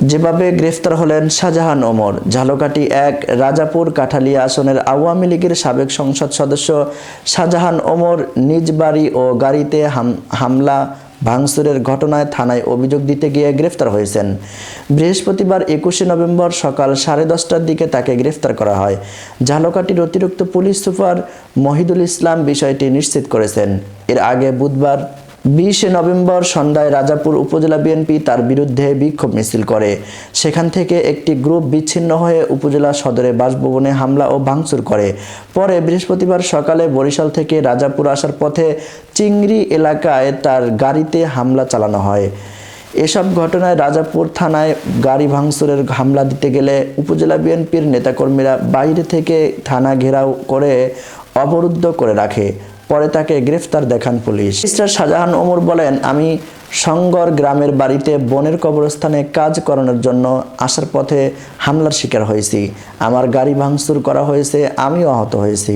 যেভাবে গ্রেফতার হলেন শাহজাহান ওমর। ঝালকাঠি ১ রাজাপুর কাঠালিয়া আসনের আওয়ামী লীগের সাবেক সংসদ সদস্য শাহজাহান ওমর নিজ বাড়ি ও গাড়িতে হামলা ভাঙচুরের ঘটনায় থানায় অভিযোগ দিতে গিয়ে গ্রেফতার হয়েছেন। বৃহস্পতিবার ২১শে নভেম্বর সকাল 10:30টার দিকে তাকে গ্রেফতার করা হয়। ঝালকাঠির অতিরিক্ত পুলিশ সুপার মহিদুল ইসলাম বিষয়টি নিশ্চিত করেছেন। এর আগে বুধবার ২০শে নভেম্বর সন্ধ্যায় রাজাপুর উপজেলা বিএনপি তার বিরুদ্ধে বিক্ষোভ মিছিল করে। সেখান থেকে একটি গ্রুপ বিচ্ছিন্ন হয়ে উপজেলা সদরে বাসভবনে হামলা ও ভাঙচুর করে। পরে বৃহস্পতিবার সকালে বরিশাল থেকে রাজাপুর আসার পথে চিংড়ি এলাকায় তার গাড়িতে হামলা চালানো হয়। এসব ঘটনায় রাজাপুর থানায় গাড়ি ভাঙচুরের হামলা দিতে গেলে উপজেলা বিএনপির নেতাকর্মীরা বাইরে থেকে থানা ঘেরাও করে অবরুদ্ধ করে রাখে। পরে তাকে গ্রেফতার দেখান পুলিশ। মিস্টার শাহজাহান ওমর বলেন, আমি সংগর গ্রামের বাড়িতে বোনের কবরস্থানে কাজ করানোর জন্য আসার পথে হামলার শিকার হয়েছি। আমার গাড়ি ভাঙচুর করা হয়েছে, আমিও আহত হয়েছি।